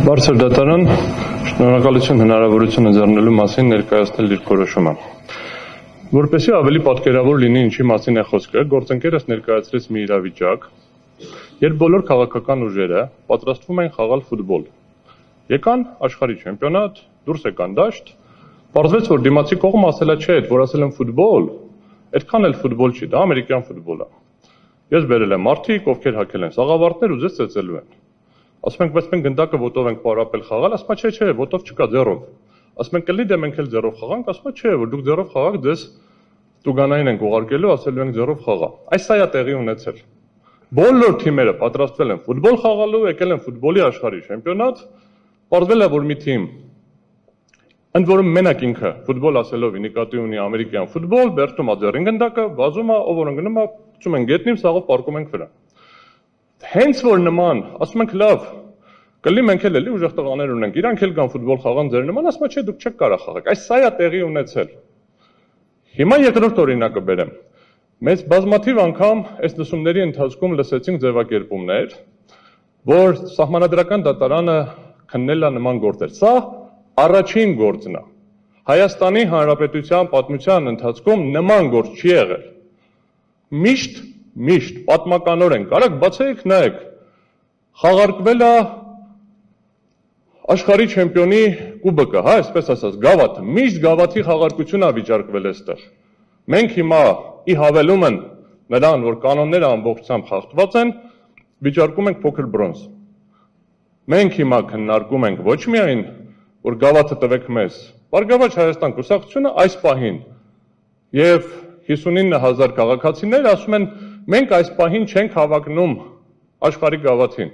Բարձր դատարան շնորհակալություն հնարավորություն ընձեռնելու մասին ներկայացնել իր որոշումը։ Որպեսզի ավելի պատկերավոր լինի ինչի մասին է խոսքը, գործընկերս ներկայացրեց մի իրավիճակ, երբ բոլոր քաղաքական ուժերը պատրաստվում են խաղալ ֆուտբոլ։ Եկան աշխարհի չեմպիոնատ, դուրս եկան դաշտ, պարզվեց, որ դիմացի կողմը ասելա չէ, որ ասել են ֆուտբոլ, այդքան էլ ֆուտբոլ չի, դա ամերիկյան ֆուտբոլ է։ Ես բերել եմ մարդիկ, ովքեր հագել են սաղավարտներ ու ձեզ ծեծելու են։ Ասում ենք, բայց մենք գնդակը ոտով ենք պարապել խաղալ, ասում է չէ, ոտով չկա, ձեռով։ Ասում ենք, կլի դե մենք էլ ձեռով խաղանք, ասում է չէ, որ դուք ձեռով խաղաք, ձեզ տուգանային ենք ուղարկելու, ասելու ենք ձեռով խաղա։ Այս սա է տեղի ունեցել։ Բոլոր թիմերը պատրաստվել են ֆուտբոլ խաղալու, եկել են ֆուտբոլի աշխարհի չեմպիոնատ, պարզվել է, որ մի թիմ, ընդ որում մենակ ինքը ֆուտբոլ ասելով նկատի ունի ամերիկյան ֆուտբոլ, բերտում է ձեռին գնդակը, վազում է, ով որ ընկնում է, ցում են գետնին, սաղով պարկում ենք վրա։ Հենց որ նման, ասում ենք լավ, կլի մենք էլ էլի ուժեղ տղաներ ունենք, իրանք էլ կան ֆուտբոլ խաղան ձեր նման, ասում է չէ, դուք չեք կարող խաղալ։ Այս սա է տեղի ունեցել։ Հիմա երկրորդ օրինակը բերեմ։ Մեծ բազմաթիվ անգամ այս լսումների ընթացքում լսեցինք ձևակերպումներ, որ սահմանադրական դատարանը քննել է նման գործեր։ Սա առաջին գործն է։ Հայաստանի Հանրապետության պատմության ընթացքում նման գործ չի եղել։ Միշտ պատմականորեն կարակ բացեք նայեք, խաղարկվել է աշխարհի չեմպիոնի կուբկը, հա, այսպես ասած, գավաթը, միշտ գավաթի խաղարկություն է վիճարկվել այստեղ։ Մենք հիմա ի հավելումն նրան, որ կանոնները ամբողջությամբ խախտված են, վիճարկում ենք փոքր բրոնզ։ Մենք հիմա քննարկում ենք ոչ միայն, որ գավաթը տվեք մեզ, Բարգավաճ Հայաստան կուսակցությունը այս պահին եւ 59,000 քաղաքացիներ ասում են, մենք այս պահին չենք հավակնում աշխարհի գավաթին։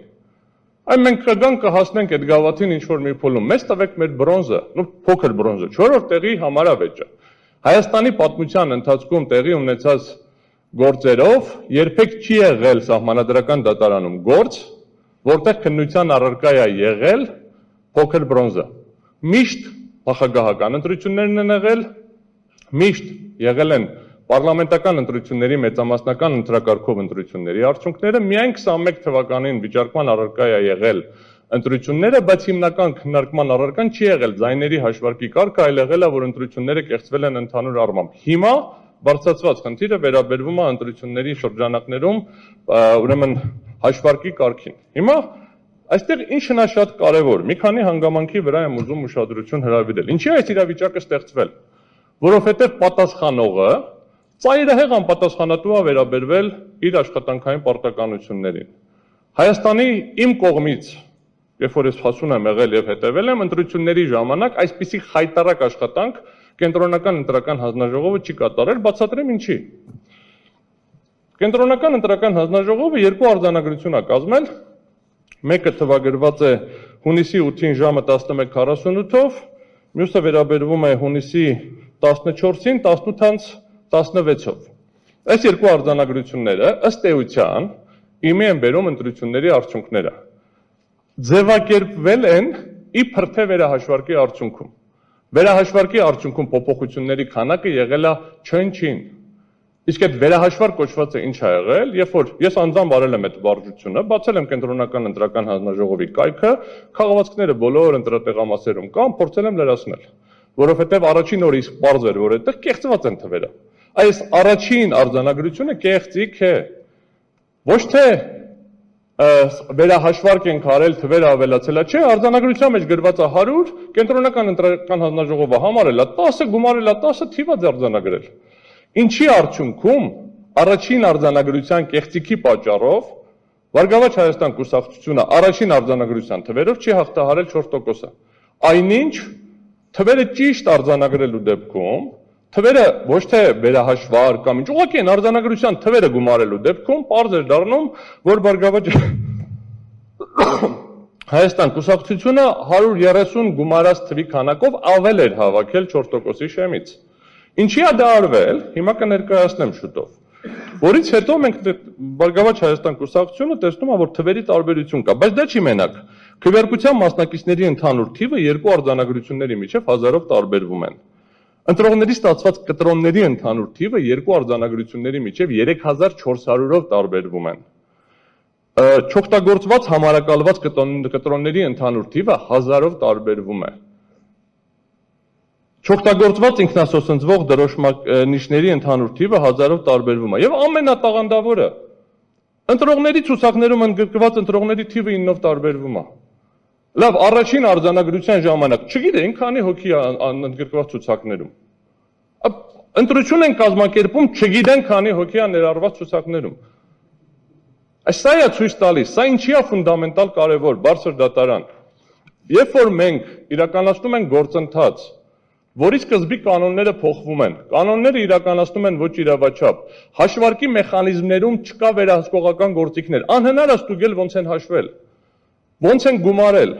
Այն մենք կգանք կհասնենք այդ գավաթին ինչ-որ մի փուլում, մեզ տվեք մեր բրոնզը, փոքր բրոնզը, 4-րդ տեղի համարավեճը։ Հայաստանի պատմության ընթացքում տեղի ունեցած գործերով երբեք չի եղել սահմանադրական դատարանում գործ, որտեղ քննության առարկա է եղել փոքր բրոնզը։ Միշտ նախագահական ընտրություններն են եղել, միշտ եղել են պարլամենտական ընտրությունների մեծամասնական ընտրակարգով ընտրությունների արդյունքները, միայն 21 թվականին վիճարկման առարկա է եղել ընտրությունները, բայց հիմնական քննարկման առարկան չի եղել ձայների հաշվարկի կարգը, այլ եղել է, որ ընտրությունները կեղծվել են ընդհանուր առմամբ։ Հիմա բարձրացված խնդիրը վերաբերվում է ընտրությունների շրջանակներում, ուրեմն հաշվարկի կարգին։ Հիմա այստեղ ինչն է շատ կարևոր, մի քանի հանգամանքի վրա եմ ուզում ուշադրություն հրավիրել։ Ինչի է այս իրավիճակը ստեղծվել, որովհետև պատասխանողը ծայրահեղ անպատասխանատու է վերաբերվել իր աշխատանքային պարտականություններին։ Հայաստանի իմ կողմից, երբ որ ես հասուն եմ եղել եւ հետեւել եմ, ընտրությունների ժամանակ այսպիսի խայտարակ աշխատանք կենտրոնական ընտրական հանձնաժողովը չի կատարել, բացատրեմ ինչի։ Կենտրոնական ընտրական հանձնաժողովը երկու արձանագրություն է կազմել, մեկը թվագրված է հունիսի 8-ին ժամը 11:48-ով, մյուսը վերաբերվում է հունիսի 14-ին 18:16-ով։ Այս երկու արձանագրությունները ըստ էության իմի են բերում ընտրությունների արդյունքները։ Ձևակերպվել են իբր թե վերահաշվարկի արդյունքում։ Վերահաշվարկի արդյունքում փոփոխությունների քանակը եղել է չնչին։ Իսկ այդ վերահաշվարկ կոչվածը ինչ է եղել, երբ որ ես անձամբ արել եմ այդ վարժությունը, բացել եմ կենտրոնական ընտրական հանձնաժողովի կայքը, քաղաքացիները բոլոր ընտրատեղամասերում կան, փորձել եմ լրացնել, որովհետև առաջին օրը իսկ պարզ էր, որ այդտեղ կեղծված են թվերը։ Այս առաջին արձանագրությունը կեղծիք է։ Ոչ թե վերահաշվարկ ենք արել, թվերը ավելացել է, չէ, արձանագրության մեջ գրված է 100, կենտրոնական ընտրական հանձնաժողովը համարել է 10, գումարել է 10, թիվ է արձանագրել։ Ինչի արդյունքում առաջին արձանագրության կեղծիքի պատճառով Բարգավաճ Հայաստան կուսակցությունը առաջին արձանագրության թվերով չի հաղթահարել 4%-ը։ Այնինչ թվերը ճիշտ արձանագրելու դեպքում, թվերը ոչ թե վերահաշվար կամ ինչ, ուղղակի են արձանագրության թվերը գումարելու դեպքում պարզ էր դառնում, որ Բարգավաճ Հայաստան կուսակցությունը 130 գումարած թվի քանակով ավել էր հավաքել 4%-ի շեմից։ Ինչի է դա արվել, հիմա կներկայացնեմ շուտով, որից հետո մենք Բարգավաճ Հայաստան կուսակցությունը տեսնում է, որ թվերի տարբերություն կա, բայց դա չի մենակ։ Քվեարկության մասնակիցների ընդհանուր թիվը երկու արձանագրությունների միջև 1000-ով տարբերվում են։ Ընտրողների ստացված կտրոնների ընդհանուր թիվը երկու արձանագրությունների միջև 3400-ով տարբերվում են։ Չօգտագործված համարակալված կտրոնների ընդհանուր թիվը 1000-ով տարբերվում է։ Չօգտագործված ինքնասոսնձվող դրոշմանիշների ընդհանուր թիվը 1000-ով տարբերվում է։ Եվ ամենատաղանդավորը, ընտրողների ցուցակներում ընդգրկված ընտրողների թիվը 9-ով տարբերվում է։ Լավ, առաջին արձանագրության ժամանակ չգիտենք քանի հոգի ընդգրկված ցուցակներում։ Ընտրություն են կազմակերպում, չգիտենք քանի հոգի է ներառված ցուցակներում։ Սա է ցույց տալիս, սա ինչի է ֆունդամենտալ կարևոր, բարձր դատարան։ Երբ որ մենք իրականացնում ենք գործընթաց, որի սկզբի կանոնները փոխվում են, կանոնները իրականացնում են ոչ իրավաչափ, հաշվարկի մեխանիզմներում չկա վերահսկողական գործիքներ, անհնար է ստուգել ոնց են հաշվել, ոնց են գումարել։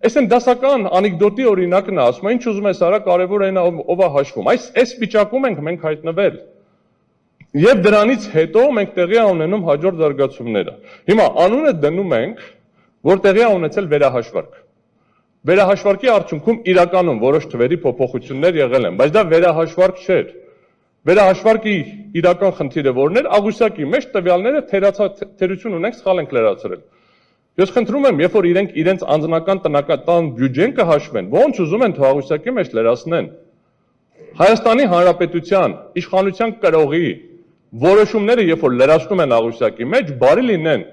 Այս են դասական անեկդոտի օրինակն է, ասում է ինչ ուզում ես արա, կարևոր այն ով է հաշվում։ Այս վիճակում ենք մենք հայտնվել։ Եվ դրանից հետո մենք տեղի ունենում հաջորդ զարգացումները։ Հիմա անունը դնում ենք, որ տեղի է ունեցել վերահաշվարկ։ Վերահաշվարկի արդյունքում իրականում որոշ թվերի փոփոխություններ եղել են, բայց դա վերահաշվարկ չէր։ Վերահաշվարկի իրական խնդիրը որն էր, աղյուսակի մեջ տվյալները թերություն ունենք, սխալ ենք լրացրել։ Ես խնդրում եմ, երբ որ իրենց անձնական տնական բյուջեն կհաշվեն, ոնց ուզում են թող աղյուսակի մեջ լրացնեն։ Հայաստանի Հանրապետության իշխանության կրողի որոշումները, երբ որ լրացնում են աղյուսակի մեջ, բարի լինեն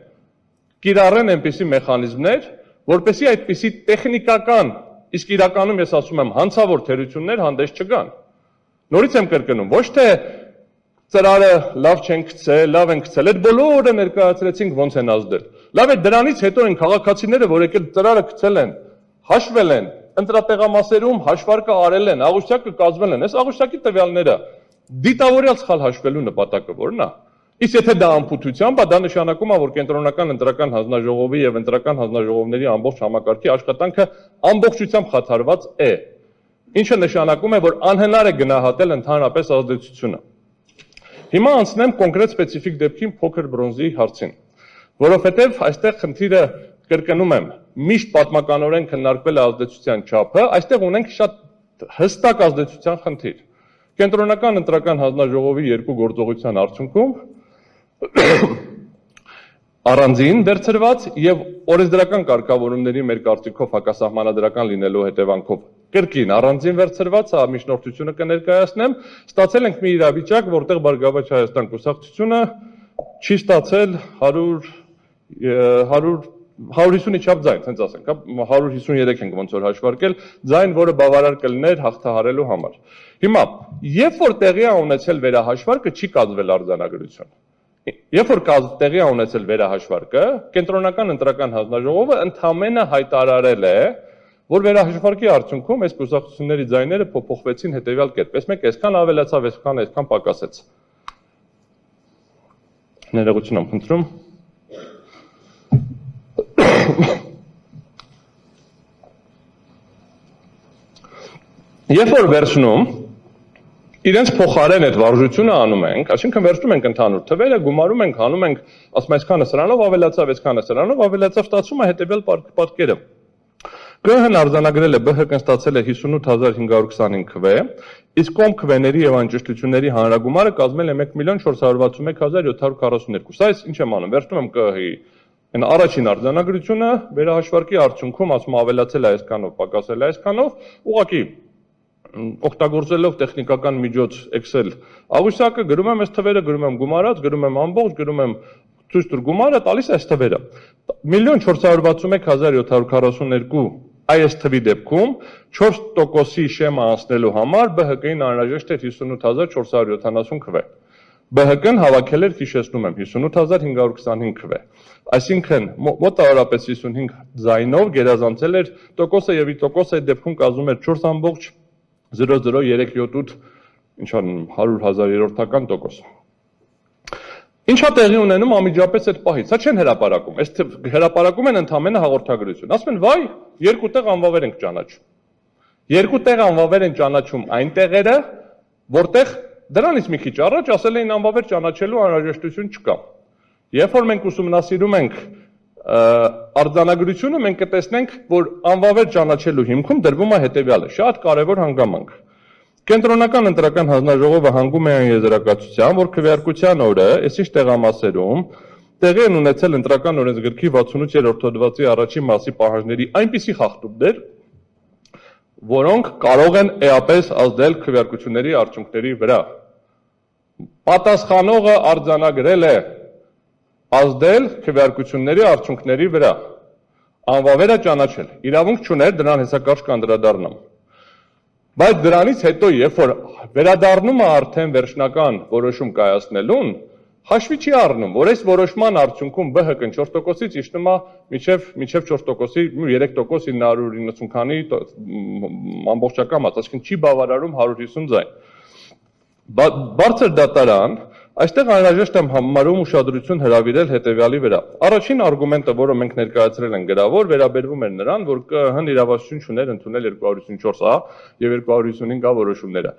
կիրառեն այնպիսի մեխանիզմներ, որպեսզի այդպիսի տեխնիկական, իսկ իրականում ես ասում եմ հանցավոր թերություններ հանդես չգան։ Նորից եմ կրկնում, ոչ թե ծրարը լավ չեն գցել, լավ են գցել, այդ բոլորը ներկայացրեցինք ոնց են ազդել։ Լավ է դրանից հետո են քաղաքացիները, որ եկել ծրարը գցել են, հաշվել են, ընտրատեղամասերում հաշվարկը արել են, աղյուսակը կազմել են, այս աղյուսակի տվյալները դիտավորյալ սխալ հաշվելու նպատակը որն է։ Իսկ եթե դա անփութությամբ է, դա նշանակում է, որ կենտրոնական ընտրական հանձնաժողովի եւ ընտրական հանձնաժողովների ամբողջ համակարգի աշխատանքը ամբողջությամբ խաթարված է։ Ինչը նշանակում է, որ անհնար է գնահատել ընդհանրապես ազդեցությունը։ Հիմա անցնեմ կոնկրետ սպეციფიկ դեպքին փոքր բրոնզի հարցին, որովհետեւ այստեղ խնդիրը կրկնում եմ, միշտ պատմականորեն քննարկվել է ազդեցության չափը, այստեղ ունենք շատ հստակ ազդեցության խնդիր։ Կենտրոնական ընտրական հանձնաժողովի երկու գործողության արդյունքում առանձին վերցրված եւ օրենսդրական կարգավորումների մեր կարծիքով հակասահմանադրական լինելու հետևանքով կրկին առանձին վերցրված միջնորդությունը կներկայացնեմ, ստացել ենք մի իրավիճակ, որտեղ Բարգավաճ Հայաստան կուսակցությունը չի ստացել 150-ի չափ ձայն, հենց ասենք, 153 ենք ոնց որ հաշվարկել, ձայն, որը բավարար կլիներ հաղթահարելու համար։ Հիմա, երբ որ տեղի է ունեցել վերահաշվարկը, չի կազմվել արձանագրություն։ Երբ որ տեղի է ունեցել վերահաշվարկը, կենտրոնական ընտրական հանձնաժողովը ընդամենը հայտարարել է, որ վերահաշվարկի արդյունքում այս կուսակցությունների ձայները փոփոխվեցին հետևյալ կերպ, մեկ այսքան ավելացավ, այսքան պակասեց։ Ներողություն եմ խնդրում։ Երբ որ վերցնում, իրենց փոխարեն այդ վարժությունը անում ենք, այսինքն վերցնում ենք ընդհանուր թվերը, գումարում ենք, հանում ենք, ասում այսքանը սրանով ավելացավ, այսքանը սրանով ավելացավ, ստացվում է հետևյալ պատկերը։ ԿՀ-ն արձանագրել է, ԲՀԿ-ն ստացել է 58525 քվե, իսկ կոմ քվեների եւ անճշտությունների հանրագումարը կազմել է 1461742։ Սա ինչ եմ անում, վերցնում եմ ԿՀ-ի այն առաջին արձանագրությունը, վերահաշվարկի արդյունքում ասում ավելացել է այսքանով, պակասել է այսքանով, ուղղակի օգտագործելով տեխնիկական միջոց Excel աղյուսակը գրում եմ այս թվերը, գրում եմ գումարած, գրում եմ ամբողջ, գրում եմ ցույց տուր գումարը, տալիս է այս թվերը։ 1461742 այս թվի դեպքում 4%-ի շեմը անցնելու համար ԲՀԿ-ին անհրաժեշտ էր 58470 քվե։ ԲՀԿ-ն հավաքել էր, հիշեցնում եմ, 58525 քվե։ Այսինքն մոտավորապես 55 ձայնով գերազանցել էր տոկոսը եւ ի տոկոսը այդ դեպքում կազմում էր 4.00378 100,000-ական տոկոս։ Ինչա տեղի ունենում անմիջապես այդ պահից, սա չեն հրապարակում, այս հրապարակում են ընդամենը հաղորդագրություն, ասում են վայ, երկու տեղ անվավեր ենք ճանաչում, երկու տեղ անվավեր են ճանաչում այն տեղերը, որտեղ դրանից մի քիչ առաջ ասել էին անվավեր ճանաչելու անհրաժեշտություն չկա։ Երբ որ մենք ուսումնասիրում ենք արձանագրությունը, մենք կտեսնենք, որ անվավեր ճանաչելու հիմքում դրվում է հետևյալը, շատ կարևոր հանգամանք։ Կենտրոնական ընտրական հանձնաժողովը հանգում է այն եզրակացության, որ քվեարկության օրը, այսինչ տեղամասերում, տեղի են ունեցել ընտրական օրենսգրքի 68-րդ հոդվածի առաջին մասի պահանջների այնպիսի խախտումներ, որոնք կարող են էապես ազդել քվեարկությունների արդյունքների վրա։ Պատասխանողը արձանագրել է ազդել քվեարկությունների արդյունքների վրա, անվավերը ճանաչել, իրավունք չուներ դրան հեսակարճ կանդրադառնամ։ Բայց դրանից հետո, երբ որ վերադառնում է արդեն վերջնական որոշում կայացնելուն, հաշվի չի առնում, որ այս որոշման արդյունքում ԲՀԿ-ն 4%-ից իջնում է մինչև 4%-ի 3% 990 քանի ամբողջական մաս, այսինքն չի բավարարում 150 ձայն։ Բարձր դատարան այստեղ անհրաժեշտ եմ համարում ուշադրություն հրավիրել հետևյալի վրա։ Առաջին արգումենտը, որը մենք ներկայացրել ենք գրավոր, վերաբերվում էր նրան, որ ՀՀ իրավասություն չուներ ընդունել 254A եւ 255A որոշումները։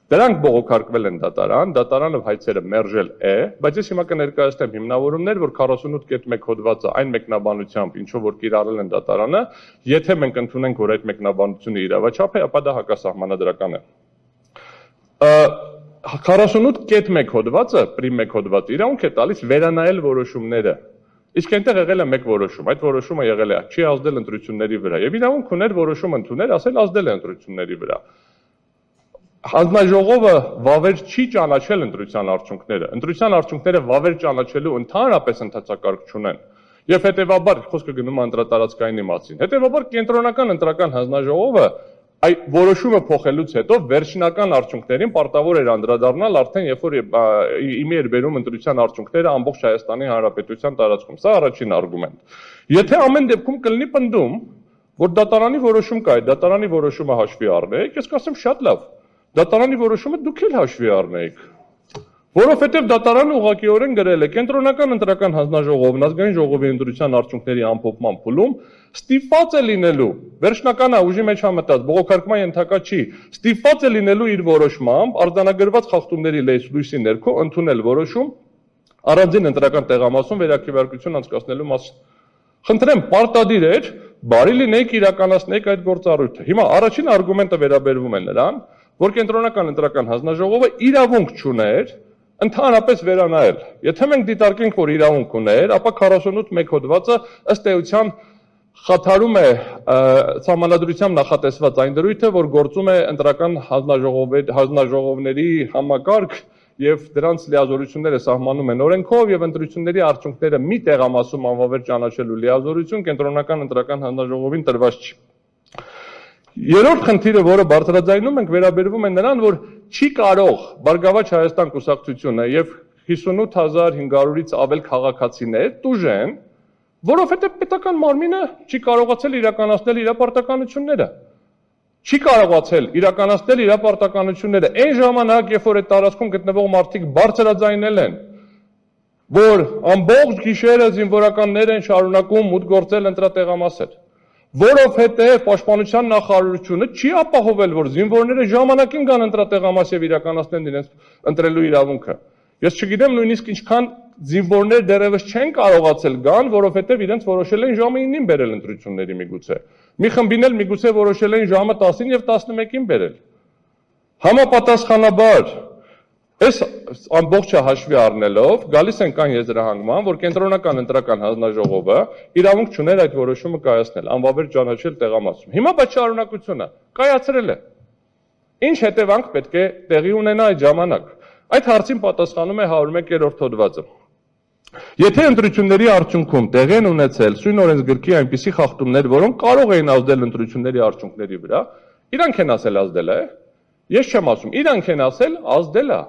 Դրանք բողոքարկվել են դատարան, դատարանը հայցերը մերժել է, բայց ես հիմա կներկայացնեմ հիմնավորումներ, որ 48.1 հոդվածը այն մեկնաբանությամբ, ինչով որ կիրառել են դատարանը, եթե մենք ընդունենք, որ այդ մեկնաբանությունը իրավաչափ է, ապա դա հակասահմանադրական է։ 48.1 հոդվածը, պրիմ 1 հոդվածը իրավունք է տալիս վերանայել որոշումները։ Իսկ այնտեղ եղել է մեկ որոշում, այդ որոշումը եղել է չի ազդել ընտրությունների վրա եւ իրավունք ուներ որոշում ընդունել, ասել ազդել է ընտրությունների վրա։ Հանձնաժողովը վավեր չի ճանաչել ընտրության արդյունքները։ Ընտրության արդյունքները վավեր ճանաչելու ընդհանրապես ընդհանրակարգ չունեն։ Եվ հետեւաբար խոսքը գնում է ընտրատարածքայինի մասին։ Հետեւաբար կենտրոնական ընտրական հանձնաժողովը այդ որոշումը փոխելուց հետո վերջնական արդյունքներին պարտավոր էր անդրադառնալ արդեն երբ որ իմի էր բերում ընտրության արդյունքները ամբողջ Հայաստանի Հանրապետության տարածքում։ Սա առաջին արգումենտ։ Եթե ամեն դեպքում կլինի պնդում, որ դատարանի որոշում կա, այդ դատարանի որոշումը հաշվի առնեք, ես կասեմ շատ լավ։ Դատարանի որոշումը դուք էլ հաշվի առնեք։ Որովհետև դատարանը ուղղակիորեն գրել է կենտրոնական ընտրական հանձնաժողովն ազգային ժողովի ընտրության արդյունքների ամփոփման փուլում ստիպված է լինելու, վերջնականը ուժի մեջ համտած բողոքարկման ենթակա չի, ստիպված է լինելու իր որոշմամբ արձանագրված խախտումների լույսի ներքո ընդունել որոշում առանձին ընտրական տեղամասում վերաքվեարկություն անցկացնելու մասին։ Խնդրեմ, պարտադիր էր, բարի լինեք իրականացնեք այդ գործառույթը։ Հիմա առաջին արգումենտը վերաբերվում է նրան, որ կենտրոնական ընտրական հանձնաժողովը իրավունք չուներ ընդհանրապես վերանայել։ Եթե մենք դիտարկենք, որ իրավունք ուներ, ապա 48.1 հոդվածը ըստ էության խաթարում է սահմանադրությամբ նախատեսված այն դրույթը, որ գործում է ընտրական հանձնաժողովների համակարգ եւ դրանց լիազորությունները սահմանում են օրենքով եւ ընտրությունների արդյունքները մի տեղամասում անվավեր ճանաչելու լիազորություն կենտրոնական ընտրական հանձնաժողովին տրված չի։ Երրորդ խնդիրը, որը բարձրաձայնում ենք, վերաբերվում է նրան, որ չի կարող Բարգավաճ Հայաստան կուսակցությունը եւ 58.500-ից ավել քաղաքացիներ տուժեն, որովհետեւ պետական մարմինը չի կարողացել իրականացնել իր պարտականությունները։ Չի կարողացել իրականացնել իր պարտականությունները այն ժամանակ, երբ որ այդ տարածքում գտնվող մարդիկ բարձրաձայնել են, որ ամբողջ գիշերը զինվորականներ են շարունակում մուտք գործել ընտրատեղամասեր, որովհետև պաշտպանության նախարարությունը չի ապահովել, որ զինվորները ժամանակին գան ընտրատեղամաս եւ իրականացնեն իրենց ընտրելու իրավունքը։ Ես չգիտեմ նույնիսկ ինչքան զինվորներ դեռևս չեն կարողացել գան, որովհետև իրենց որոշել են ժամը 9-ին բերել ընտրությունների միգուցե։ Մի խմբին էլ միգուցե որոշել են ժամը 10-ին եւ 11-ին բերել։ Համապատասխանաբար այս ամբողջը հաշվի առնելով գալիս ենք այն եզրահանգման, որ կենտրոնական ընտրական հանձնաժողովը իրավունք չուներ այդ որոշումը կայացնել, անվավեր ճանաչել տեղամասում։ Հիմա բայց շարունակությունը կայացրել է։ Ինչ հետևանք պետք է տեղի ունենա այդ ժամանակ։ Այդ հարցին պատասխանում է 101-րդ հոդվածը։ Եթե ընտրությունների արդյունքում տեղի են ունեցել սույն օրենսգրքի այնպիսի խախտումներ, որոնք կարող էին ազդել ընտրությունների արդյունքների վրա, իրանք են ասել ազդել է։ Ես չեմ ասում, իրանք են ասել ազդել է։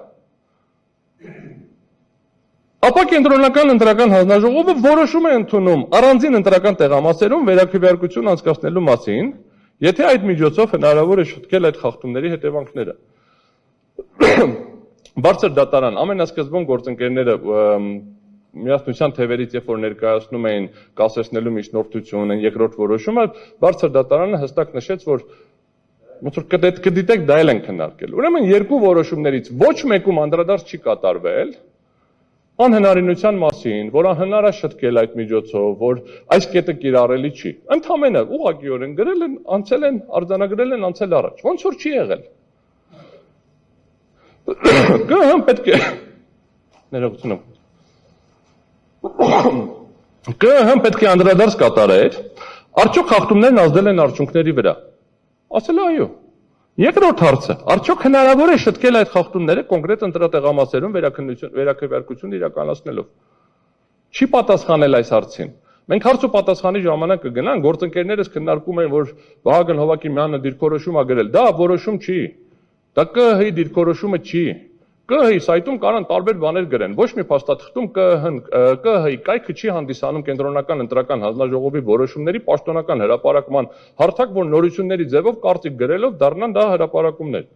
Ապա կենտրոնական ընտրական հանձնաժողովը որոշում է ընդունում առանձին ընտրական տեղամասերում վերաքվեարկություն անցկացնելու մասին, եթե այդ միջոցով հնարավոր է շտկել այդ խախտումների հետևանքները։ Բարձր դատարան ամենասկզբում գործընկերները միասնության թևերից երբ որ ներկայացնում էին կասեցնելու միջնորդություն, երկրորդ որոշումը, բարձր դատարանը հստակ նշեց, որ ոնց որ կդիտեք դա էլ են քննարկել։ Ուրեմն երկու որոշումներից ոչ մեկում անդրադարձ չի կատարվել անհնարինության մասին, որ անհնար է շտկել այդ միջոցով, որ այս կետը կիրառելի չի։ Ընդհանրապես ուղղակիորեն գրել են, անցել են, արձանագրել են, անցել առաջ։ Ոնց որ չի եղել։ Պետք է ներողություն։ ԿԸՀ-ն պետք է անդրադարձ կատարեր, արդյոք խախտումներն ազդել են արդյունքների վրա։ Ասել այո։ Երկրորդ հարցը, արդյոք հնարավոր է շտկել այդ խախտումները կոնկրետ ընտրատեղամասերում վերաքվեարկություն իրականացնելով։ Չի պատասխանել այս հարցին։ Մենք հարց ու պատասխանի ժամանակ կգնանք, գործընկերներս քննարկում են, որ Վահագն Հովակիմյանը դիրքորոշում է գրել, դա որոշում չի։ Դա ԿԸՀ-ի դիրքորոշումը չի։ ԿԸՀ-ի սայթում կարան տարբեր բաներ գրեն, ոչ մի փաստաթղթում ԿԸՀ-ի կայքը չի հանդիսանում կենտրոնական ընտրական հանձնաժողովի որոշումների պաշտոնական հրապարակման հարթակ, որ նորությունների ձևով կարծիք գրելով դառնան դա հրապարակումներ։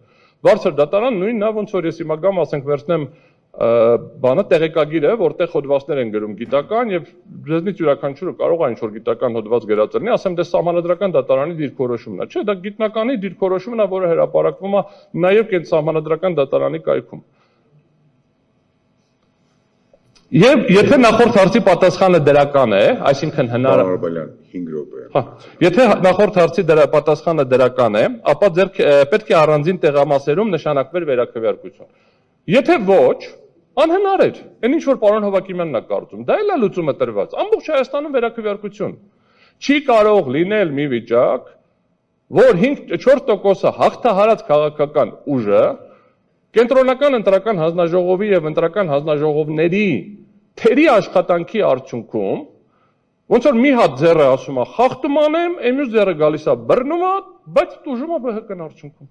Բարձր դատարան նույն նա ոնց որ ես հիմա գամ, ասենք վերցնեմ բանը տեղեկագիրը, որտեղ հոդվածներ են գրում գիտական եւ ձեզնից յուրաքանչյուրը կարող է ինչ-որ գիտական հոդված գրած լինի, ասեմ դե սահմանադրական դատարանի դիրքորոշումն է, չէ, դա գիտնականի դիրքորոշումն է, որը հրապարակվում է նաեւ սահմանադրական դատարանի կայքում։ Եվ եթե նախորդ հարցի պատասխանը դրական է, այսինքն հնարավոր Եթե նախորդ հարցի պատասխանը դրական է, ապա պետք է առանձին տեղամասերում նշանակվեր վերաքվեարկություն։ Եթե ոչ, անհնար էր։ Այն ինչ որ պարոն Հովակիմյանն է կարծում, դա էլ է լուծումը տրված։ Ամբողջ Հայաստանում վերաքվեարկություն։ Չի կարող լինել մի վիճակ, որ 5-4%-ը հաղթահարած քաղաքական ուժը կենտրոնական ընտրական հանձնաժողովի եւ ընտրական հանձնաժողովների թերի աշխատանքի արդյունքում ոնց որ մի հատ ձեռը ասում է խախտում անեմ, մյուս ձեռը գալիս է բռնում է, բայց տուժում է ԲՀԿ-ն արդյունքում։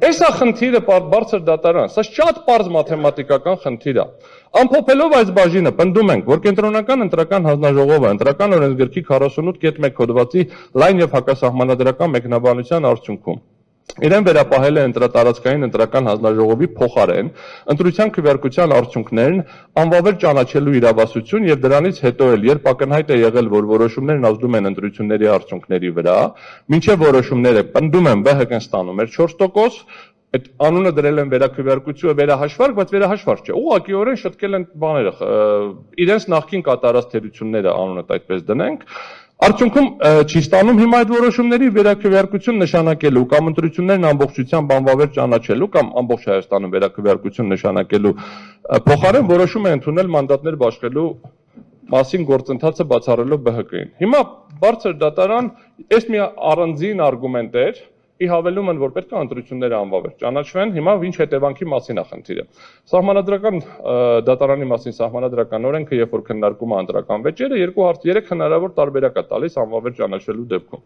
Այս է խնդիրը բարձր դատարան, սա շատ պարզ մաթեմատիկական խնդիր է։ Ամփոփելով այս բաժինը պնդում ենք, որ կենտրոնական ընտրական հանձնաժողովը ընտրական օրենսգրքի 48.1 հոդվածի լայն եւ հակասահմանադրական մեկնաբանության արդյունքում իրեն վերապահել է ընտրատարածքային ընտրական հանձնաժողովի փոխարեն ընտրության քվեարկության արդյունքներն անվավեր ճանաչելու իրավասություն եւ դրանից հետո էլ երբ ակնհայտ է եղել, որ որոշումներն ազդում են ընտրությունների արդյունքների վրա, մինչեւ որոշումները պնդում են ԲՀԿ-ն ստանում էր 4%, այդ անունը դրել են վերաքվեարկություն, վերահաշվարկ, բայց վերահաշվարկ չէ։ Ուղղակիորեն շտկել են բաները, իրենց նախկին կատարած թերությունները անունը այդպես դնենք։ Արդյունքում չի ստանում հիմա այդ որոշումների վերաքվեարկություն նշանակելու կամ ընտրություններն ամբողջությամբ անվավեր ճանաչելու կամ ամբողջ Հայաստանում վերաքվեարկություն նշանակելու փոխարեն որոշում է ընդունել մանդատներ բաշխելու մասին գործընթացը բացառելով ԲՀԿ-ին։ Հիմա բարձր դատարան այս մի առանձին արգումենտ էր, ի հավելում են, որ պետք է ընտրությունները անվավեր ճանաչվեն, հիմա ինչ հետևանքի մասին է խնդիրը։ Սահմանադրական դատարանի մասին սահմանադրական օրենքը, երբ որ քննարկում է ընտրական վեճերը, 2-3 հնարավոր տարբերակ է տալիս անվավեր ճանաչելու դեպքում։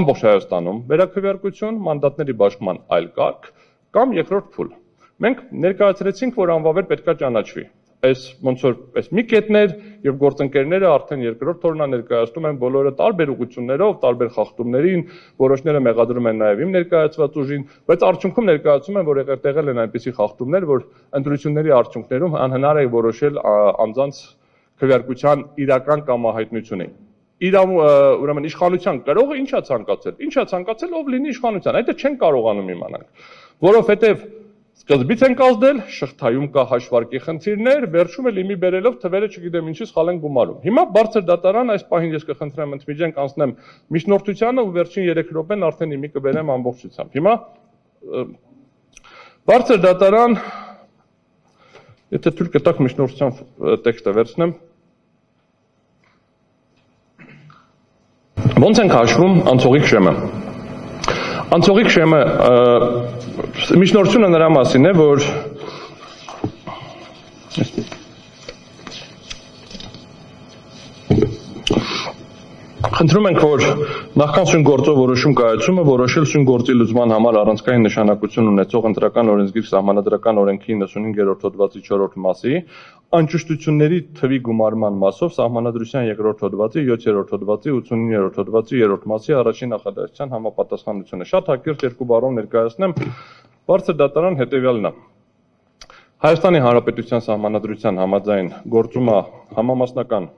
Ամբողջ Հայաստանում վերաքվեարկություն, մանդատների բաշխման այլ կարգ կամ երկրորդ փուլ։ Մենք ներկայացրեցինք, որ անվավեր պետք է ճանաչվի։ Այս ոնց որ այս մի կետներ եւ գործընկերները արդեն երկրորդ օրնա ներկայացնում են բոլորը տարբեր ուղղություններով, տարբեր խախտումներին, որոշները մեղադրում են նաեւ իմ ներկայացված ուժին, բայց արդյունքում ներկայացում են, որ եղել են այնպիսի խախտումներ, որ ընտրությունների արդյունքներում անհնար է որոշել անձանց քվեարկության իրական կամահայտնությունը։ Ուրեմն իշխանության կրողը ի՞նչ է ցանկացել։ Ինչ է ցանկացել, ով լինի իշխանության։ Այդ չեն կարողանում իմանալ, որովհետեւ սկզբից ենք ազդել, շղթայում կա հաշվարկի խնդիրներ, վերջում էլ իմի բերելով թվերը չգիտեմ ինչի սխալ են գումարում։ Հիմա բարձր դատարան այս պահին ես կխնդրեմ ընդմիջենք անցնեմ միջնորդությանը ու վերջին 3 րոպեն արդեն իմի կբերեմ ամբողջությամբ։ Հիմա բարձր դատարան, եթե թույլ կտաք միջնորդության տեքստը վերցնեմ, ոնց ենք հաշվում անցողիկ շեմը։ Անցողիկ շեմը միջնորդությունը նրա մասին է, որ խնդրում ենք, որ նախքան սույն գործով որոշում կայացումը որոշել սույն գործի լուծման համար առանցքային նշանակություն ունեցող ընտրական օրենսգիր սահմանադրական օրենքի 95-րդ հոդվածի 4-րդ մասի անճշտությունների թվի գումարման մասով սահմանադրության 2-րդ հոդվածի 7-րդ հոդվածի 89-րդ հոդվածի 3-րդ մասի առաջին նախադասության համապատասխանությունը։ Շատ հակիրճ երկու բառով ներկայացնեմ, բարձր դատարան հետևյալն է։ Հայաստանի Հանրապետության սահմանադրության համաձայն գործում է համամասնական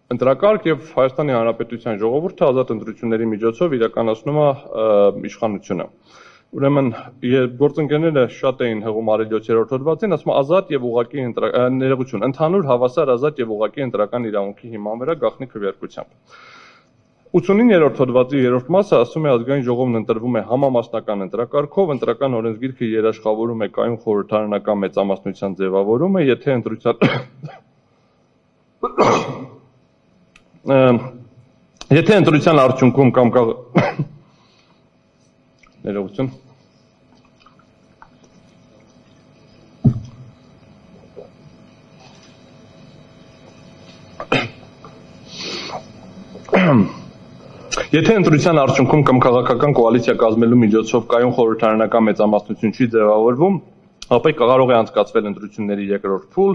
ընտրակարգ եւ Հայաստանի Հանրապետության ժողովուրդը ազատ ընտրությունների միջոցով իրականացնում է իշխանությունը։ Ուրեմն գործընկերները շատ էին հղում արել 7-րդ հոդվածին, ասում ազատ եւ ուղղակի ներողություն, ընդհանուր հավասար ազատ եւ ուղղակի ընտրական իրավունքի հիման վրա գաղտնի քվեարկությամբ։ 89-րդ հոդվածի 3-րդ մասը ասում է ազգային ժողովն ընտրվում է համամասնական ընտրակարգով, ընտրական օրենսգիրքը երաշխավորում է կայուն խորհրդարանական մեծամասնության ձևավորումը, եթե ընտրության արդյունքում կամ ներողություն Եթե ընտրության արդյունքում կամ քաղաքական կոալիցիա կազմելու միջոցով կայուն խորհրդարանական մեծամասնություն չի ձևավորվում, ապա կարող է անցկացվել ընտրությունների երկրորդ փուլ,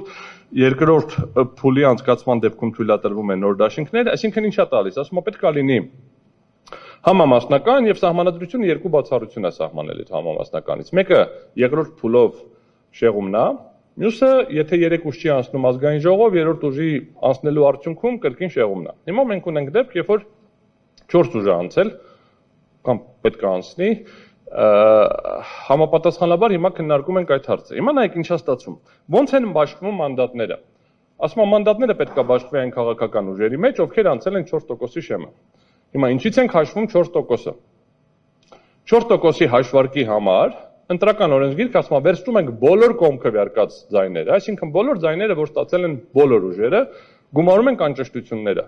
երկրորդ փուլի անցկացման դեպքում թույլատրվում է նոր դաշինքներ, այսինքն ինչա տալիս, ասում է պետք է լինի համամասնական եւ սահմանադրությունը երկու բացառություն է սահմանել այդ համամասնականից։ Մեկը երկրորդ փուլով շեղումն է, մյուսը եթե 3 ուժ չի անցնում ազգային ժողով, երրորդ ուժի անցնելու արդյունքում կրկին շեղումն է։ Հիմա մենք ունենք դեպք, երբ որ 4 ուժ անցել կամ պետք է անցնի, համապատասխանաբար հիմա քննարկում ենք այդ հարցը։ Հիմա նայեք ինչա ստացվում։ Ոնց են բաշխվում մանդատները։ Ասում եմ մանդատները պետք է բաշխվի այն քաղաքական ուժերի մեջ, ովքեր անցել են 4%-ի շեմը։ Հիմա ինչից ենք հաշվում 4%-ը։ 4%-ի հաշվարկի համար ընտրական օրենսգիրքը ասում է վերցնում ենք բոլոր կողմքվեարկած ձայները, այսինքն բոլոր ձայները, որ ստացել են բոլոր ուժերը, գումարում ենք անճշտությունները։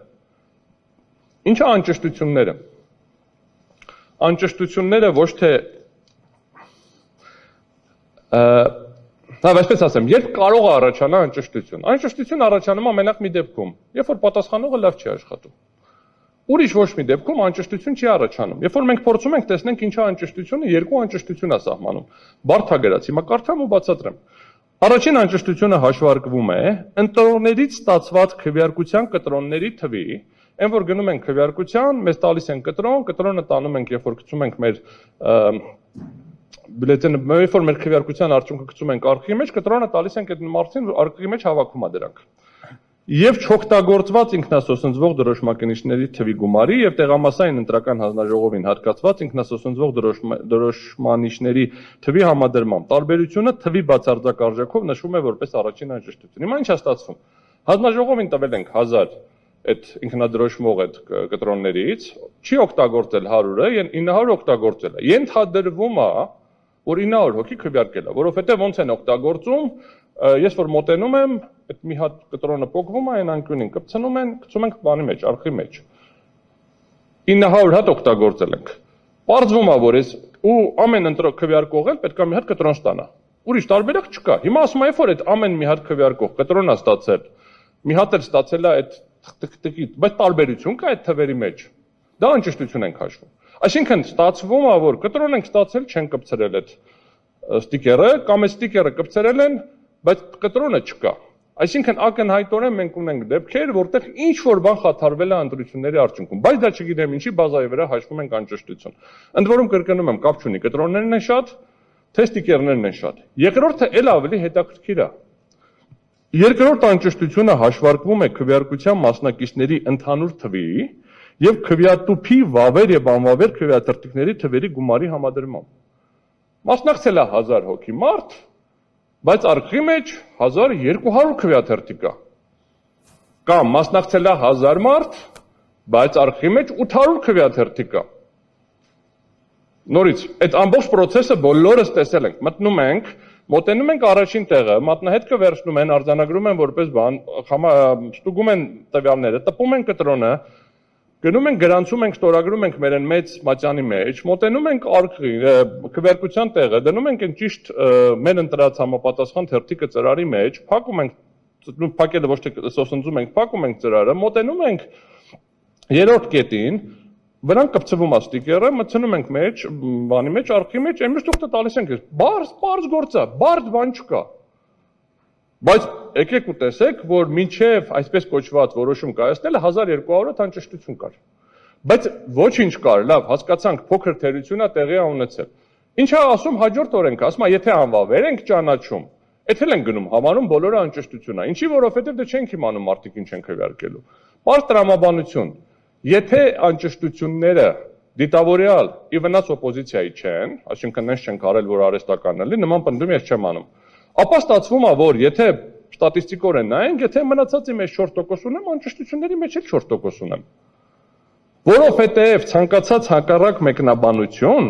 Ինչ է անճշտությունները։ Անճշտությունները ոչ թե այսպես ասեմ, երբ կարող է առաջանալ անճշտություն։ Անճշտություն առաջանում է մենակ մի դեպքում, երբ որ պատասխանողը լավ չի աշխատում։ Ուրիշ ոչ մի դեպքում անճշտություն չի առաջանում։ Երբ որ մենք փորձում ենք տեսնենք ինչա անճշտությունը, երկու անճշտություն է սահմանում։ Բարդ է գրած, հիմա կարդամ ու բացատրեմ։ Առաջին անճշտությունը հաշվարկվում է ընտրողներից ստացված քվեարկության կտրոնների թվի, այն որ գնում ենք քվեարկության, մեզ տալիս են կտրոնը տանում ենք, երբ որ գցում ենք մեր բյուլետենը, երբ որ մեր քվեարկության արդյունքը գցում ենք արկղի մեջ, կտրոնը տալիս ենք այդ մարդին, արկղի մեջ հավաքում է դրանք։ Եվ չօգտագործված ինքնասոսնձվող դրոշմակենիշների թվի գումարի եւ տեղամասային ընտրական հանձնաժողովին հատկացված ինքնասոսնձվող դրոշմանիշների թվի համադրմամբ տարբերությունը թվի բացարձակ արժեքով նշվում է որպես առաջին անճշտություն։ Հիմա ինչ է ստացվում։ Հանձնաժողովին տվել ենք 1000 այդ ինքնադրոշմող այդ կտրոններից, չի օգտագործել 100-ը, 900 օգտագործել է։ Ենթադրվում է, որ 900 հոգի քվեարկել է, որովհետեւ ոնց են օգտագործում, ես որ մոտենում եմ, այդ մի հատ կտրոնը փոկվում է, այն անկյունին կպցնում են, գցում ենք բանի մեջ, արկղի մեջ։ 900 հատ օգտագործել ենք։ Պարզվում է, որ այս ու ամեն ընտրող քվեարկող էլ պետք է մի հատ կտրոն ստանա։ Ուրիշ տարբերակ չկա։ Հիմա ասում եմ, որ այդ ամեն մի հատ քվեարկող կտրոն է ստացել, մի հատ էլ ստացել է այդ տկտկի, բայց տարբերություն կա այդ թվերի մեջ։ Դա անճշտություն ենք հաշվում։ Այսինքն ստացվում է, որ կտրոն ենք ստացել, չեն կպցրել այդ ստիկերը, կամ այդ ստիկերը կպցրել են, բայց կտրոնը չկա։ Այսինքն ակնհայտորեն մենք ունենք դեպքեր, որտեղ ինչ որ բան խաթարվել է ընտրությունների արդյունքում, բայց դա չգիտեմ ինչի բազայի վրա հաշվում ենք անճշտություն։ Ընդ որում կրկնում եմ, կապ չունի, կտրոններն են շատ, թե ստիկերներն են շատ։ Երկրորդը էլ ավելի հետաքրքիր է։ Երկրորդ անճշտությունը հաշվարկվում է քվեարկության մասնակիցների ընդհանուր թվի եւ քվեատուփի վավեր եւ անվավեր քվեաթերթիկների թվերի գումարի համադրմամբ։ Մասնակցել է 1000 հոգի մարդ, բայց արկղի մեջ 1200 քվեաթերթիկ կա։ Կամ մասնակցել է 1000 մարդ, բայց արկղի մեջ 800 քվեաթերթիկ կա։ Նորից, այդ ամբողջ process-ը բոլորս տեսել ենք, մտնում ենք, մոտենում ենք առաջին տեղը, մատնահետքը վերցնում են, արձանագրում են որպես բան, ստուգում են տվյալները, տպում են կտրոնը, գնում ենք գրանցում ենք, ստորագրում ենք մեր մեծ մատյանի մեջ, մոտենում ենք արկղի, քվեարկության տեղը, դնում ենք այն ճիշտ մեր ընտրած համապատասխան թերթիկը ծրարի մեջ, փակում ենք, փակելը ոչ թե սոսնձում ենք, փակում ենք ծրարը, մոտենում ենք երրորդ կետին, վրան կպցվում է ստիկերը, մտցնում ենք մեջ, բանի մեջ, արկղի մեջ, այն միշտ տալիս ենք, բարձ գործ է, բարդ բան չկա։ Բայց եկեք ու տեսեք, որ մինչև այսպես կոչված որոշում կայացնելը 1200 անճշտություն կար։ Բայց ոչինչ կար, լավ, հասկացանք, փոքր թերություն է տեղի ունեցել։ Ինչ է ասում հաջորդ օրենքը, ասում է, եթե անվավեր ենք ճանաչում, այդ էլ են գնում, համարում բոլորը անճշտություն է։ Ինչի, որովհետև դե չենք իմանում մարդիկ ինչ են քվեարկելու։ Պարզ տրամաբանություն, եթե անճշտությունները դիտավորյալ ի վնաս օպոզիցիայի չեն, այսինքն նենց չենք արել, որ արհեստական լինի, նման պնդում ես չեմ անում։ Ապա ստացվում է, որ եթե ստատիստիկորեն նայենք, եթե մնացածի մեջ 4% ունեմ, անճշտությունների մեջ էլ 4% ունեմ։ Որովհետև ցանկացած հակառակ մեկնաբանություն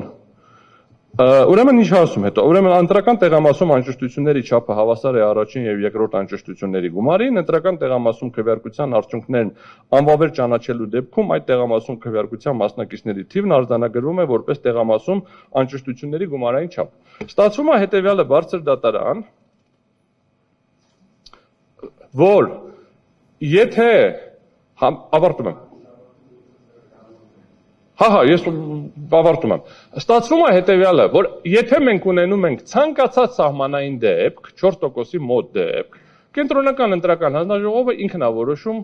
ուրեմն ինչ ասում հետո, ուրեմն ընտրական տեղամասում անճշտությունների չափը հավասար է առաջին եւ երկրորդ անճշտությունների գումարին, ընտրական տեղամասում քվեարկության արդյունքներն անվավեր ճանաչելու դեպքում այդ տեղամասում քվեարկության մասնակիցների թիվն արձանագրվում է որպես տեղամասում անճշտությունների գումարային չափ։ Ստացվում է հետեւյալը բարձր դատարան, որ եթե ավարտում եմ ես ավարտում եմ։ Ստացվում է հետևյալը, որ եթե մենք ունենում ենք ցանկացած սահմանային դեպք, 4%-ի մոտ դեպք, կենտրոնական ընտրական հանձնաժողովը ինքն է որոշում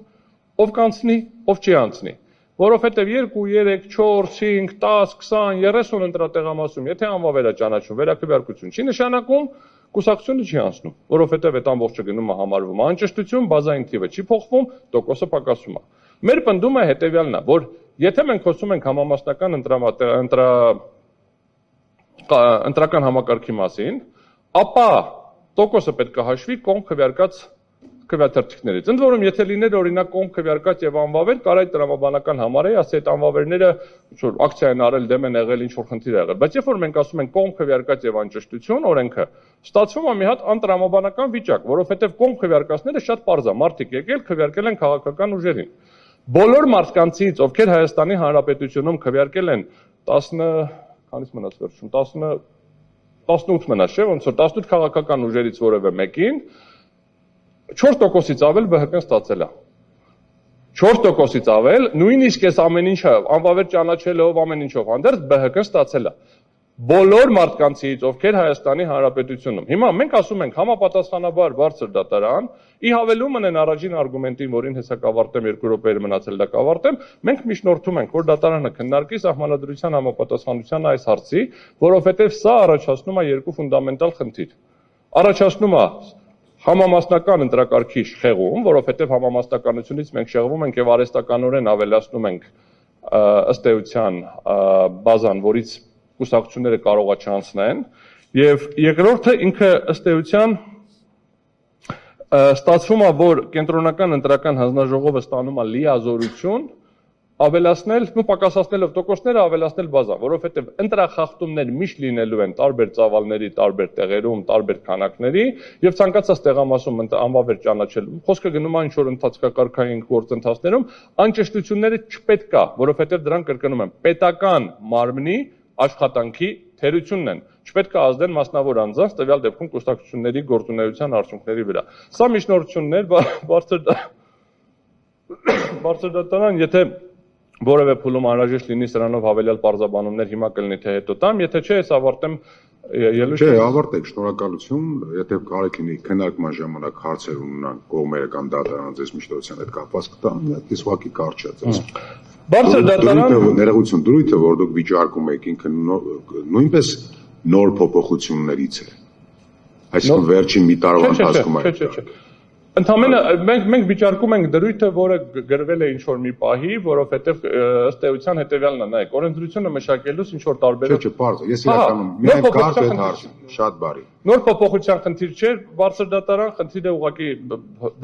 ով կանցնի, ով չի անցնի։ Որովհետև 2, 3, 4, 5, 10, 20, 30 ընտրատեղամասում, եթե անվավեր է ճանաչում, վերաքվեարկություն չի նշանակում, կուսակցությունը չի անցնում, որովհետև այդ ամբողջը գնում է համարվում անճշտություն, բազային թիվը չի փոխվում, տոկոսը պակասում է։ Մեր պնդումը հետևյալն է, որ եթե մենք խոսում ենք համամասնական ընտրական համակարգի մասին, ապա տոկոսը պետք է հաշվի կողմ քվեարկած քվեաթերթիկներից։ Ընդ որում, եթե լիներ օրինակ կողմ քվեարկած եւ անվավեր, կարող է տրամաբանական համարեի, ասի այդ անվավերները ինչ-որ ակցիա են արել, դեմ են եղել, ինչ-որ խնդիր եղել։ Բայց երբ որ մենք ասում ենք կողմ քվեարկած եւ անճշտություն օրենքը, ստացվում է մի հատ անտրամաբանական վիճակ, որովհետեւ կողմ քվեարկածները շատ պարզ է, մարդիկ եկել քվեարկել են քաղաքական ուժերին։ Բոլոր մարդկանցից, ովքեր Հայաստանի Հանրապետությունում քվեարկել են 18 մնաց, չէ՞, ոնց որ 18 քաղաքական ուժերից որևէ մեկին 4%-ից ավել ԲՀԿ-ն ստացել է։ 4%-ից ավել, նույնիսկ այս ամեն ինչը անվավեր ճանաչելով ամեն ինչով հանդերձ ԲՀԿ-ն ստացել է։ Բոլոր մարդկանցից, ովքեր Հայաստանի Հանրապետությունում։ Հիմա մենք ասում ենք համապատասխանաբար բարձր դատարան, ի հավելումն են առաջին արգումենտին, որին հեսա կավարտեմ 2 րոպեեր մնացել դա կավարտեմ, մենք միջնորդում ենք, որ դատարանը քննարկի սահմանադրության համապատասխանության այս հարցի, որովհետև սա առաջացնում է երկու ֆունդամենտալ խնդիր։ Առաջացնում է համամասնական ընտրակարգի շեղում, որովհետև համամասնականությունից մենք շեղվում ենք եւ արհեստականորեն ավելացնում ենք ըստ էության բազան, որից կուսակցությունները կարող է չանցնեն, եւ երկրորդը ինքը ըստ էության ստացվում է, որ կենտրոնական ընտրական հանձնաժողովը ստանում է լիազորություն ավելացնել, պակասացնելով տոկոսները ավելացնել բազան, որովհետև ընտրախախտումներ միշտ լինելու են տարբեր ծավալների, տարբեր տեղերում, տարբեր քանակների եւ ցանկացած տեղամասում անվավեր ճանաչելու։ Խոսքը գնում է ինչ-որ ընթացքակարգային գործընթացներում, անճշտությունները չպետք է, որովհետև դրանք կրկնում եմ, պետական մարմնի աշխատանքի թերությունն են, չպետք է ազդեն մասնավոր անձանց, տվյալ դեպքում կուսակցությունների գործունեության արդյունքների վրա։ Սա միջնորդություններ բարձր դատարան, եթե որևէ փուլում անհրաժեշտ լինի սրանով հավելյալ պարզաբանումներ, հիմա կլինի թե հետո տամ, եթե չէ, ես ավարտեմ ելույթը։ Չէ, ավարտեք, շնորհակալություն, եթե կարիք ունի քննարկման ժամանակ հարցեր ունենան կողմերը կամ դատարանը ձեզ միջնորդության հետ կապված կտան, ես ուղղակի կարճ է ձեզ։ Բարձր դատարան ներողություն, դրույթը, որ դուք վիճարկում եք ինքը նույնպես նոր փոփոխություններից է։ Այսինքն վերջին մի տարվա ընթացքում Չէ։ Ընդհանրապես մենք վիճարկում ենք դրույթը, որը գրվել է ինչ-որ մի պահի, որովհետև ըստ էության հետևյալն է, նայեք, օրենսդրությունը մշակելուց ինչ-որ տարբերակ։ Չէ, պարզ է, ես իրականում միայն կարճ այդ հարցը, շատ բարի։ Նոր փոփոխության խնդիր չէր, բարձր դատարան խնդիրը ուղղակի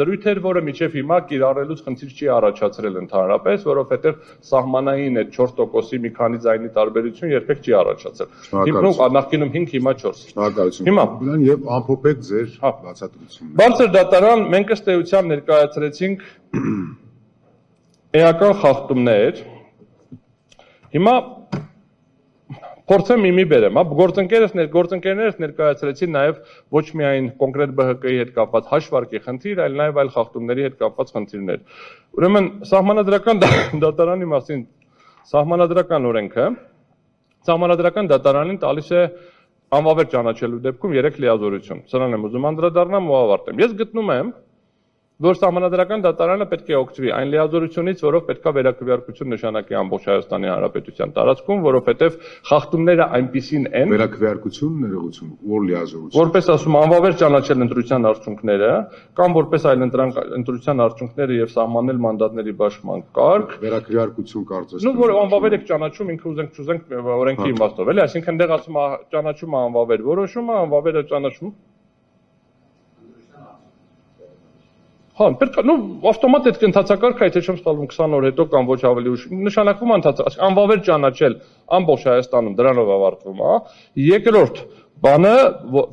դրույթ էր, որը միջև հիմա կիրառելուց խնդիր չի առաջացրել ընդհանրապես, որովհետև սահմանային այդ 4%-ի մի քանի ձայնի տարբերություն երբեք չի առաջացել։ Նախկինում 5, հիմա 4։ Շնորհակալություն։ Հիմա եւ ամփոփեք ձեր բացատրությունները։ Բարձր դատարան մենք ըստ էության ներկայացրեցինք էական խախտումներ։ Հիմա փորձեմ մի բերեմ, գործընկերներս ներկայացրեցին նաև ոչ միայն կոնկրետ ԲՀԿ-ի հետ կապված հաշվարկի խնդիր, այլ նաև այլ խախտումների հետ կապված խնդիրներ։ Ուրեմն սահմանադրական դատարանի մասին սահմանադրական օրենքը սահմանադրական դատարանին տալիս է անվավեր ճանաչելու դեպքում 3 լիազորություն։ Սրան եմ ուզում անդրադառնամ ու ավարտեմ։ Ես գտնում եմ, որ սահմանադրական դատարանը պետք է օգտվի այն լիազորությունից, որով պետք է վերաքվեարկություն նշանակի ամբողջ Հայաստանի Հանրապետության տարածքում, որովհետև խախտումները այնպիսին են վերաքվեարկություն, ներողություն, որ լիազորություն։ Որպես ասում անվավեր ճանաչել ընտրության արդյունքները, կամ որպես այլ ընտրության արդյունքները եւ սահմանել մանդատների բաշխման կարգ, վերաքվեարկություն կարծես։ Ну, որ անվավեր եք ճանաչում, ինքը ուզենք չուզենք օրենքի իմաստով, էլի, այսինքն դեղ ասում է ճանաչում է անվավեր որոշումը, անվավերը ճանաչում Հա, պետք է, ավտոմատ այդ ընթացակարգը, եթե չեմ սխալվում 20 օր հետո կամ ոչ ավելի ուշ, նշանակվում է ընթացակարգ, անվավեր ճանաչել ամբողջ Հայաստանում դրանով ավարտվում է, երկրորդ բանը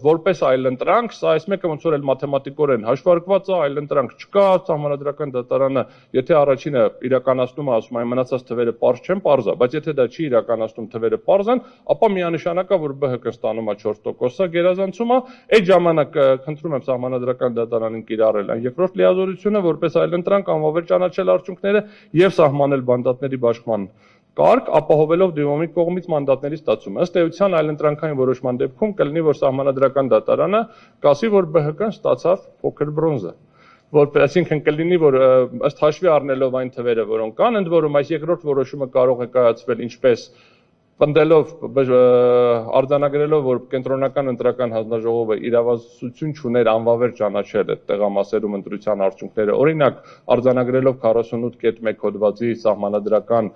որպես այլընտրանք, սա այս մեկը ոնց որ էլ մաթեմատիկորեն հաշվարկված է, այլընտրանք չկա, Սահմանադրական դատարանը, եթե առաջինը իրականացնում է, ասում այն մնացած թվերը պարզ չեն, պարզ է, բայց եթե դա չի իրականացնում, թվերը պարզ են, ապա միանշանակ է, որ ԲՀԿ-ն ստանում է 4%-ը գերազանցումը, այդ ժամանակ խնդրում եմ Սահմանադրական դատարանին կիրառել այն երկրորդ լիազորությունը, որպես այլընտրանք անվավեր ճանաչել արդյունքները եւ սահմանել մանդատների բաշխման կարգ, ապահովելով դիմումի կողմից մանդատների ստացումը։ Ըստ էության այլընտրանքային որոշման դեպքում կլինի, որ Սահմանադրական դատարանը կասի, որ ԲՀԿ-ն ստացավ փոքր բրոնզը, այսինքն կլինի, որ ըստ հաշվի առնելով այն թվերը, որոնք կան, ընդ որում այս երկրորդ որոշումը կարող է կայացվել ինչպես պնդելով, արձանագրելով, որ կենտրոնական ընտրական հանձնաժողովը իրավասություն չուներ անվավեր ճանաչել այդ տեղամասերում ընտրության արդյունքները, օրինակ արձանագրելով 48.1 հոդվածի սահմանադրական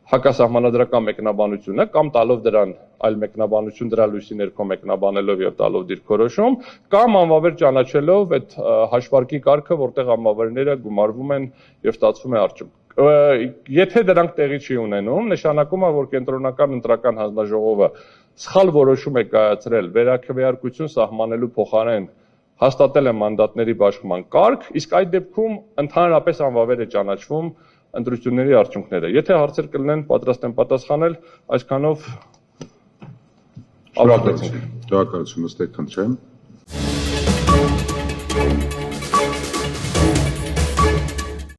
հակասահմանադրական մեկնաբանությունը կամ տալով դրան այլ մեկնաբանություն դրա լույսի ներքո մեկնաբանելով եւ տալով դիրքորոշում կամ անվավեր ճանաչելով այդ հաշվարկի կարգը, որտեղ անվավերները գումարվում են եւ ստացվում է արդյունք։ Եթե դրանք տեղի չի ունենում, նշանակում է, որ կենտրոնական ընտրական հանձնաժողովը սխալ որոշում է կայացրել վերաքվեարկություն սահմանելու փոխարեն հաստատել է մանդատների բաշխման կարգ, իսկ այդ դեպքում ընդհանրապես անվավեր է ճանաչվում ընտրությունների արդյունքները։ Եթե հարցեր կլինեն, պատրաստ եմ պատասխանել, այսքանով ավարտեցինք։ Շնորհակալություն, ըստ այդմ, խնդրեմ։